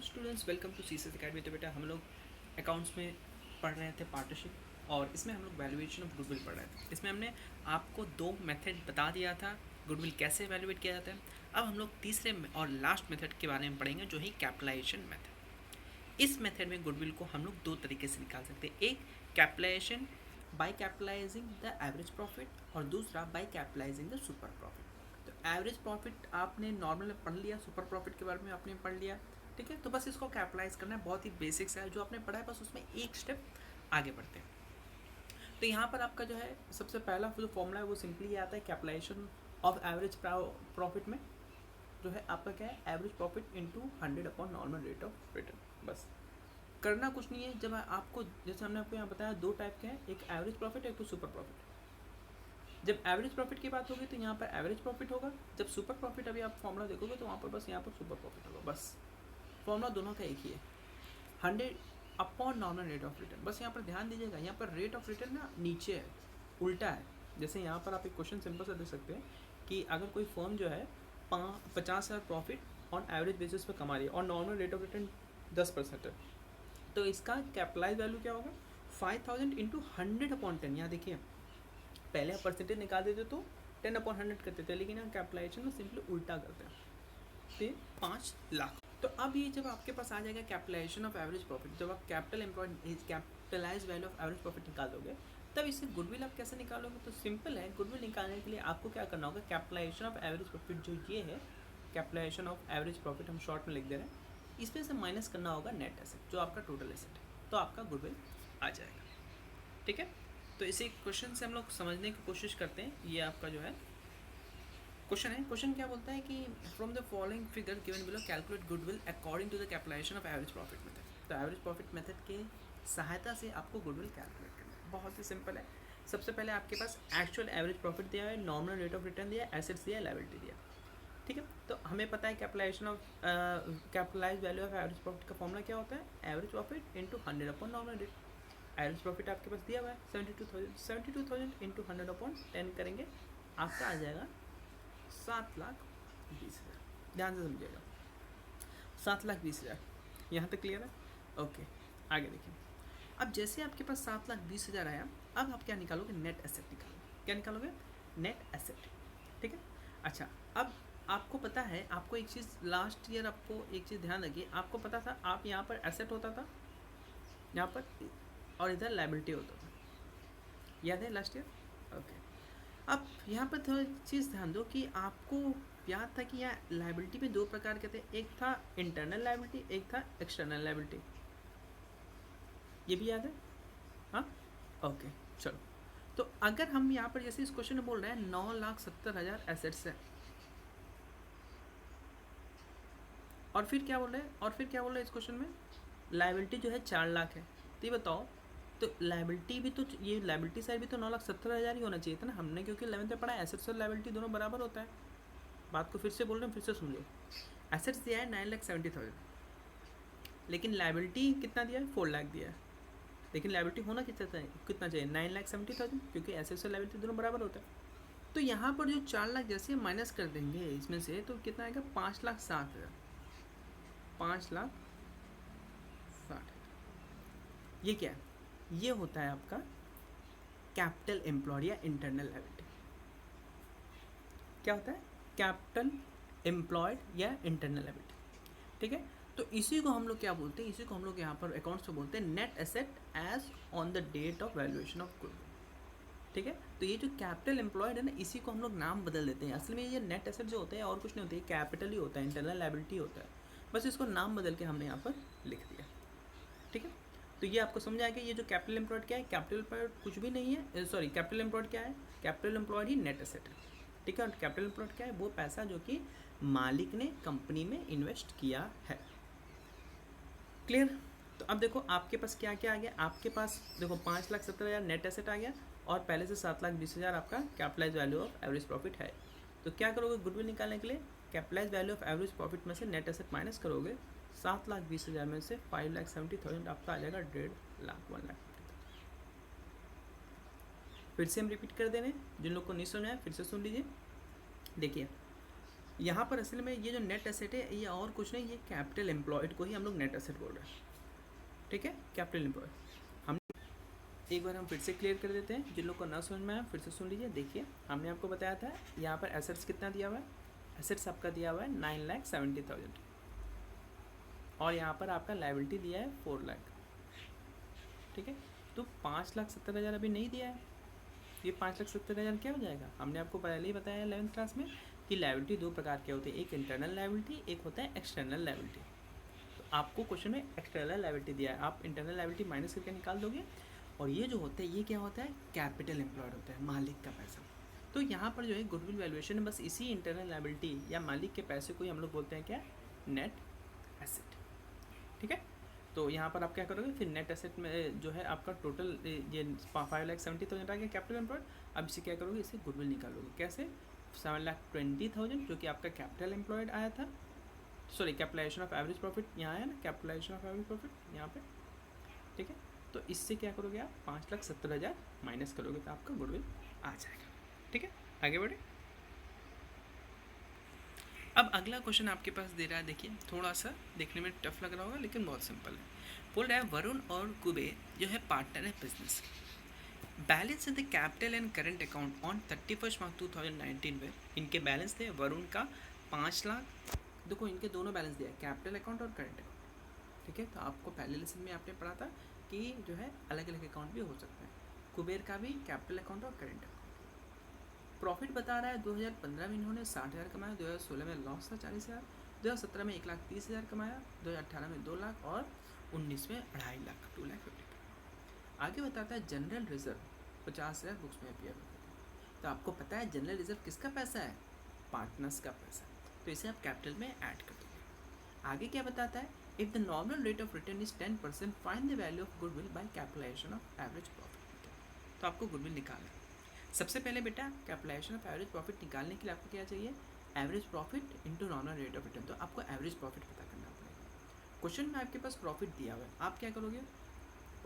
Students, welcome to CCS academy. तो बेटा हम लोग अकाउंट्स में पढ़ रहे थे पार्टनरशिप, और इसमें हम लोग वैल्यूएशन ऑफ गुडविल पढ़ रहे थे। इसमें हमने आपको दो मेथड बता दिया था गुडविल कैसे वैल्यूएट किया जाता है। अब हम लोग तीसरे और लास्ट मेथड के बारे में पढ़ेंगे, जो है कैपिटलाइजेशन मेथड। इस मेथड में गुडविल को हम लोग दो तरीके से निकाल सकते हैं। एक, capitalisation by capitalising the average profit, और दूसरा by capitalising the super profit. तो एवरेज प्रॉफिट आपने नॉर्मल में पढ़ लिया, सुपर प्रॉफिट के बारे में आपने पढ़ लिया, ठीक है। तो बस इसको कैपिटलाइज करना है, बहुत ही बेसिक्स है जो आपने पढ़ा है, बस उसमें एक स्टेप आगे बढ़ते हैं। तो यहाँ पर आपका जो है सबसे पहला जो फॉर्मूला है वो सिंपली ये आता है, कैपिटलाइजेशन ऑफ एवरेज प्रॉफिट में जो है आपका क्या है, average profit into 100 upon normal rate of return. बस करना कुछ नहीं है। जब आपको, जैसे हमने आपको यहाँ बताया, दो टाइप के हैं, एक एवरेज प्रॉफिट, एक तो सुपर प्रॉफिट। जब एवरेज प्रॉफिट की बात होगी तो यहाँ पर एवरेज प्रॉफिट होगा, जब सुपर प्रॉफिट अभी आप फॉर्मूला देखोगे तो वहाँ पर बस यहाँ पर सुपर प्रॉफिट होगा। बस फॉर्मूला दोनों का एक ही है, 100 upon normal rate of return. बस यहाँ पर ध्यान दीजिएगा, यहाँ पर रेट ऑफ रिटर्न ना नीचे है, उल्टा है। जैसे यहाँ पर आप एक क्वेश्चन सिंपल सा दे सकते हैं कि अगर कोई फर्म जो है 50,000 प्रॉफिट ऑन एवरेज बेसिस पर कमा रही है और नॉर्मल रेट ऑफ रिटर्न 10% है, तो इसका कैपिटलाइज वैल्यू क्या होगा, 5,000 इंटू 100 अपॉन 10। यहाँ देखिए, पहले आप परसेंटेज निकाल देते तो 10 अपॉन 100 करते थे, लेकिन यहाँ कैपिटलाइजेशन में सिंपली उल्टा करते हैं, तो 5 लाख। तो अब ये जब आपके पास आ जाएगा कैपिटलाइजेशन ऑफ एवरेज प्रॉफिट, जब आप capitalise value of average profit निकाल दोगे, तब इससे गुडविल आप कैसे निकालोगे। तो सिंपल है, गुडविल निकालने के लिए आपको क्या करना होगा, कैपिटलाइजेशन ऑफ एवरेज प्रॉफिट जो ये है, कैपिटलाइजेशन ऑफ एवरेज प्रॉफिट हम शॉर्ट में लिख दे रहे हैं, इसमें से माइनस करना होगा नेट एसेट, जो आपका टोटल एसेट है, तो आपका गुडविल आ जाएगा। ठीक है, तो इसी क्वेश्चन से हम लोग समझने की कोशिश करते हैं। ये आपका जो है क्वेश्चन है। क्वेश्चन क्या बोलता है कि from the following figure given below calculate goodwill according to the capitalisation of average profit method. तो एवरेज प्रॉफिट मेथड के सहायता से आपको गुडविल कैलकुलेट करना है। बहुत ही सिंपल है। सबसे पहले आपके पास एक्चुअल एवरेज प्रॉफिट दिया है, नॉर्मल रेट ऑफ रिटर्न दिया है, एसेट्स दिया है, लायबिलिटी दिया है। ठीक है, तो हमें पता है capitalisation of capitalise value of average profit का फॉर्मूला क्या होता है, average profit into 100 upon normal rate. Average profit आपके पास दिया हुआ है 72,000 इंटू 100 अपॉन 10 करेंगे, आपका आ जाएगा 7,20,000। ध्यान से समझिएगा, 7,20,000। यहाँ तक क्लियर है? ओके, आगे देखिए। अब जैसे आपके पास 7,20,000 आया, अब आप क्या निकालोगे, नेट एसेट निकालोगे। क्या निकालोगे, नेट एसेट। ठीक है, अच्छा। अब आपको पता है, आपको एक चीज़ लास्ट ईयर, आपको एक चीज़ ध्यान रखिए, आपको पता था आप यहाँ पर एसेट होता था यहाँ पर, और इधर लायबिलिटी होता था, याद है लास्ट ईयर? ओके। अब यहाँ पर थोड़ी चीज़ ध्यान दो कि आपको याद था कि यहाँ लायबिलिटी में दो प्रकार के थे, एक था इंटरनल लायबिलिटी, एक था एक्सटर्नल लायबिलिटी। ये भी याद है? हाँ, ओके, चलो। तो अगर हम यहाँ पर जैसे इस क्वेश्चन में बोल रहे हैं 9,70,000 एसेट्स है, और फिर क्या बोल रहे हैं, इस क्वेश्चन में लायबिलिटी जो है 4 लाख है। तो ये बताओ, तो लायबिलिटी भी तो, ये लायबिलिटी साइड भी तो 9,70,000 ही होना चाहिए था ना। हमने क्योंकि 11th में पढ़ा, एसेट्स और लायबिलिटी दोनों बराबर होता है। बात को फिर से बोल रहे हैं, फिर से सुन लो। एसेट्स दिया है 9,70,000, लेकिन लायबिलिटी कितना दिया है, 4 लाख दिया है। लेकिन लायबिलिटी होना कितना चाहिए, 9,70,000, क्योंकि एसेट्स और लायबिलिटी दोनों बराबर होता है। तो यहाँ पर जो 4 लाख जैसे माइनस कर देंगे इसमें से, तो कितना आएगा, 5,60,000। 5,60,000 ये क्या है, ये होता है आपका कैपिटल एम्प्लॉयड या इंटरनल लायबिलिटी। क्या होता है, कैपिटल एम्प्लॉयड या इंटरनल लायबिलिटी। ठीक है, तो इसी को हम लोग क्या बोलते हैं, इसी को हम लोग यहाँ पर अकाउंट्स में बोलते हैं net asset as on the date of valuation of goodwill. ठीक है, तो ये जो कैपिटल एम्प्लॉयड है ना, इसी को हम लोग नाम बदल देते हैं। असल में ये नेट एसेट जो होते हैं और कुछ नहीं होते, कैपिटल ही होता है, इंटरनल लायबिलिटी होता है, बस इसको नाम बदल के हमने यहाँ पर लिख दिया। ठीक है, तो ये आपको समझ आएगा। ये जो कैपिटल एम्प्लॉयड क्या है, कैपिटल एम्प्लॉयड कुछ भी नहीं है, सॉरी, कैपिटल एम्प्लॉयड क्या है, कैपिटल एम्प्लॉयड ही नेट एसेट है। ठीक है, और कैपिटल एम्प्लॉयड क्या है, वो पैसा जो कि मालिक ने कंपनी में इन्वेस्ट किया है। क्लियर? तो अब देखो आपके पास क्या क्या आ गया, आपके पास देखो 5,70,000 नेट एसेट आ गया, और पहले से 7,20,000 आपका capitalise value of average profit है। तो क्या करोगे गुडविल निकालने के लिए, capitalise value of average profit में से नेट एसेट माइनस करोगे, 7,20,000 में से 5,70,000 आपका आ जाएगा 1.5 लाख, 1 लाख। फिर से हम रिपीट कर दे रहे हैं, जिन लोग को नहीं सुना है फिर से सुन लीजिए। देखिए, यहाँ पर असल में ये जो नेट एसेट है ये और कुछ नहीं, ये कैपिटल एम्प्लॉयड को ही हम लोग नेट एसेट बोल रहे हैं, ठीक है, कैपिटल एम्प्लॉयड। हम एक बार हम फिर से क्लियर कर देते हैं, जिन लोग को ना समझ में आया फिर से सुन लीजिए। देखिए हमने आपको बताया था यहाँ पर एसेट्स कितना दिया हुआ है, एसेट्स आपका दिया हुआ है 9,70,000 और यहाँ पर आपका लाइबिलिटी दिया है 4 लाख, ठीक है। तो 5,70,000 अभी नहीं दिया है, ये 5,70,000 क्या हो जाएगा, हमने आपको पहले ही बताया 11th क्लास में कि लाइबिलिटी दो प्रकार के होते हैं, एक इंटरनल लाइबिलिटी, एक होता है एक्सटर्नल लाइबिलिटी। तो आपको क्वेश्चन में एक्सटर्नल लाइबिलिटी दिया है, आप इंटरनल लाइबिलिटी माइनस करके निकाल दोगे, और ये जो होता है ये क्या होता है, कैपिटल एम्प्लॉयड होता है, मालिक का पैसा। तो यहाँ पर जो है गुडविल वैल्यूएशन है बस इसी इंटरनल लाइबिलिटी या मालिक के पैसे को ही हम लोग बोलते हैं क्या, नेट एसेट, ठीक है। तो यहाँ पर आप क्या करोगे, फिर नेट एसेट में जो है आपका टोटल ये 5,70,000 आ गया कैपिटल एम्प्लॉयड। अब इसे क्या करोगे, इसे गुडविल निकालोगे कैसे, 7,20,000 जो कि आपका कैपिटल एम्प्लॉयड आया था, sorry capitalisation of average profit यहाँ है ना, कैपिटलाइजेशन ऑफ एवरेज प्रॉफिट यहाँ पे, ठीक है। तो इससे क्या करोगे आप, 5,70,000 माइनस करोगे तो आपका गुडविल आ जाएगा, ठीक है। आगे बढ़े। अब अगला क्वेश्चन आपके पास दे रहा है, देखिए थोड़ा सा देखने में टफ लग रहा होगा लेकिन बहुत सिंपल है। बोल रहा है वरुण और कुबेर जो है पार्टनर है बिजनेस के, balance in the capital and current account on 31 मार्च 2019 में इनके बैलेंस थे, वरुण का 5 लाख, देखो इनके दोनों बैलेंस दिया है, कैपिटल अकाउंट और करंट अकाउंट, ठीक है। तो आपको पहले लेसन में आपने पढ़ा था कि जो है अलग अलग अकाउंट भी हो सकते हैं, कुबेर का भी कैपिटल अकाउंट और करंट अकाउंट। प्रॉफिट बता रहा है 2015 में इन्होंने 60,000 कमाया, 2016 में लॉस था 40,000, 2017 में 1,30,000 कमाया, 2018 में 2 लाख और 19 में 2.5 लाख, 2,50,000। आगे बताता है जनरल रिजर्व 50,000 बुक्स में अपीयर होता है। तो आपको पता है जनरल रिजर्व किसका पैसा है, पार्टनर्स का पैसा, तो इसे आप कैपिटल में ऐड कर दोगे। आगे क्या बताता है, if the nominal rate of return is 10%, find the value of goodwill by capitalisation of average profit. तो आपको गुडविल निकालना है। सबसे पहले बेटा कैपिटलाइजेशन ऑफ एवरेज प्रॉफिट निकालने के लिए आपको क्या चाहिए, average profit into nominal rate of return. तो आपको एवरेज प्रॉफिट पता करना पड़ेगा। क्वेश्चन में आपके पास प्रॉफिट दिया हुआ है, आप क्या करोगे,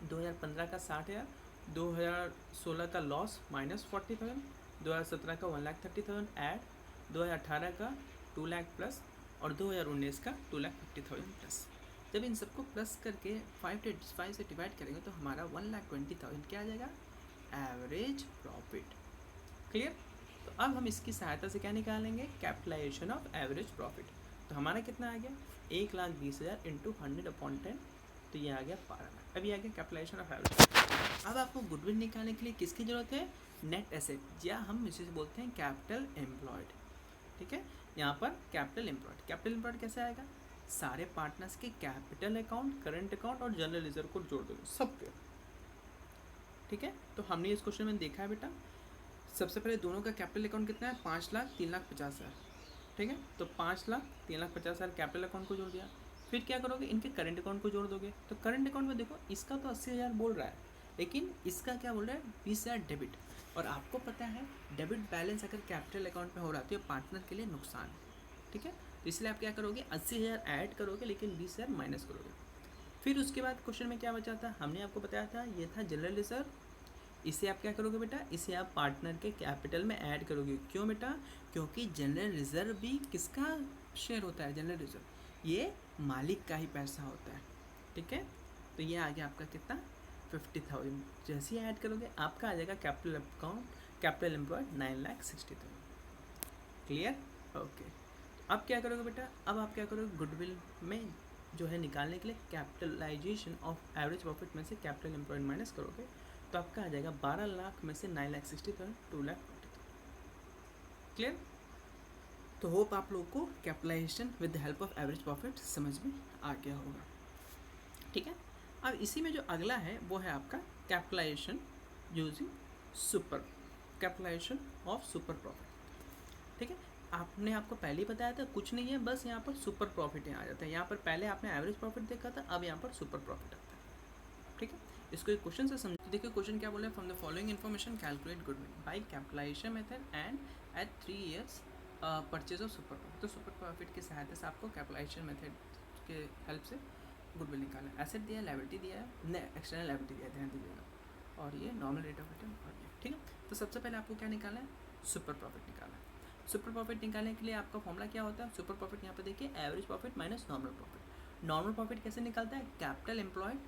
2015 का 60,000, 2016 का लॉस माइनस 40,000, 2017 का 1,30,000 ऐड, 2018 का 2 लाख प्लस और 2019 का 2,50,000 प्लस। जब इन सबको प्लस करके 5 से डिवाइड करेंगे तो हमारा 1,20,000 क्या आ जाएगा, एवरेज प्रॉफिट। क्लियर। तो अब हम इसकी सहायता से क्या निकालेंगे, कैपिटलाइजेशन ऑफ एवरेज प्रॉफिट। तो हमारा कितना आ गया, 1,20,000 इंटू 100/10, तो ये आ गया 12 लाख। अभी आ गया कैपिटलाइजेशन ऑफ एवरेज। अब आपको गुडविल निकालने के लिए किसकी जरूरत है, नेट एसेट, या हम इसे बोलते हैं कैपिटल एम्प्लॉयड, ठीक है। यहाँ पर कैपिटल एम्प्लॉयड, कैपिटल एम्प्लॉयड कैसे आएगा, सारे पार्टनर्स के कैपिटल अकाउंट, करंट अकाउंट और जनरल रिजर्व को जोड़ दोगे सबके, ठीक है। तो हमने इस क्वेश्चन में देखा है बेटा, सबसे पहले दोनों का कैपिटल अकाउंट कितना है, 5 लाख 3,50,000, ठीक है। तो 5 लाख 3,50,000 कैपिटल अकाउंट को जोड़ दिया। फिर क्या करोगे, इनके करंट अकाउंट को जोड़ दोगे। तो करंट अकाउंट में देखो इसका तो 80,000 बोल रहा है, लेकिन इसका क्या बोल रहा है, 20,000 डेबिट। और आपको पता है डेबिट बैलेंस अगर कैपिटल अकाउंट में हो रहा है तो ये पार्टनर के लिए नुकसान है, ठीक है। तो इसलिए आप क्या करोगे, 80,000 ऐड करोगे लेकिन 20,000 माइनस करोगे। फिर उसके बाद क्वेश्चन में क्या बचा था, हमने आपको बताया था ये था जनरल रिजर्व, इसे आप क्या करोगे बेटा, इसे आप पार्टनर के कैपिटल में ऐड करोगे। क्यों बेटा, क्योंकि जनरल रिजर्व भी किसका शेयर होता है, जनरल रिजर्व ये मालिक का ही पैसा होता है, ठीक है। तो ये आ गया आपका कितना, 50,000। जैसे ही ऐड करोगे आपका आ जाएगा capital account, capital employed 9,60,000। Clear, okay. अब क्या करोगे बेटा, अब आप क्या करोगे, गुडविल में जो है निकालने के लिए कैपिटलाइजेशन ऑफ एवरेज प्रॉफिट में से कैपिटल एम्प्लॉयड माइनस करोगे तो आपका आ जाएगा 12 लाख में से 9,60,000, 2,40,000। क्लियर। तो होप आप लोगों को capitalisation with the help of average profit समझ में आ गया होगा, ठीक है। अब इसी में जो अगला है वो है आपका capitalisation using super, capitalisation of super profit, ठीक है। आपने आपको पहले ही बताया था कुछ नहीं है, बस यहाँ पर सुपर प्रॉफिट यहाँ आ जाता है। यहाँ पर पहले आपने एवरेज प्रॉफिट देखा था, अब यहाँ पर सुपर प्रॉफिट आता है, ठीक है। इसको एक क्वेश्चन से समझो। देखिए क्वेश्चन क्या बोला है, from the following information calculate goodwill by capitalisation method and at 3 years purchase of super profit. तो सुपर प्रॉफिट की सहायता से आपको कैपिटलाइजेशन मेथड के हेल्प से गुडविल निकालना है। एसेट दिया है, लायबिलिटी दिया है, नहीं एक्सटर्नल लायबिलिटी दिया है, ध्यान दीजिएगा, और ये नॉर्मल रेट ऑफ रिटर्न और ये, ठीक है। तो सबसे पहले आपको क्या निकालना है, सुपर प्रॉफिट निकालना है। सुपर प्रॉफिट निकालने के लिए आपका फॉर्मूला क्या होता है? सुपर प्रॉफिट यहाँ पे देखिए average profit minus normal profit. Normal profit कैसे निकलता है? कैपिटल एम्प्लॉयड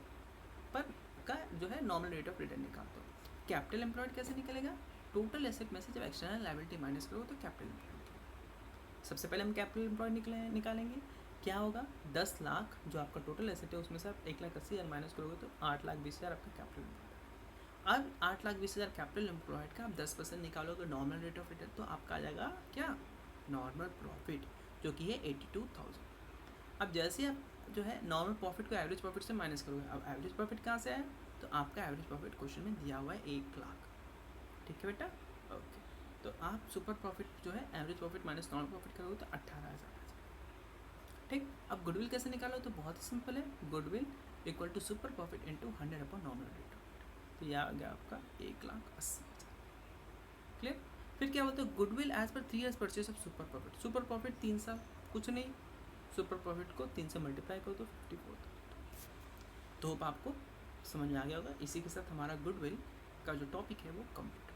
पर का जो है नॉर्मल रेट ऑफ रिटर्न निकालते हो। कैपिटल एम्प्लॉयड कैसे निकलेगा? टोटल एसेट में से जब एक्सटर्नल लायबिलिटी माइनस करोगे तो कैपिटल एम्प्लॉयड। सबसे पहले हम कैपिटल एम्प्लॉयड निकालेंगे। क्या होगा? 10 लाख जो आपका टोटल एसेट है उसमें से आप 1,80,000 माइनस करोगे तो 8,20,000 आपका कैपिटल एम्प्लॉयड। अब 8,20,000 कैपिटल एम्प्लॉयड का आप 10% निकालोगे नॉर्मल रेट ऑफ रिटर्न तो आपका आ जाएगा क्या? नॉर्मल प्रॉफिट, जो कि है 82,000। अब जैसे आप जो है नॉर्मल प्रॉफिट को एवरेज प्रॉफिट से माइनस करोगे, अब एवरेज प्रॉफिट कहाँ से आया? तो आपका एवरेज प्रॉफिट क्वेश्चन में दिया हुआ है 1 लाख। ठीक है बेटा, ओके। तो आप सुपर प्रॉफिट जो है average profit minus normal profit करोगे तो 18,000। ठीक, अब गुडविल कैसे निकालो? तो बहुत ही सिंपल है, goodwill equal to super profit into 100 upon normal rate of return. तो यह आ गया आपका 1,80,000। क्लियर? फिर क्या बोलते हैं? गुडविल एज पर 3 years purchase of super profit. Super profit 3 साल, कुछ नहीं, सुपर प्रॉफिट को 3 से मल्टीप्लाई करो तो 54,000। तो होप आपको समझ में आ गया होगा। इसी के साथ हमारा गुडविल का जो टॉपिक है वो कंप्लीट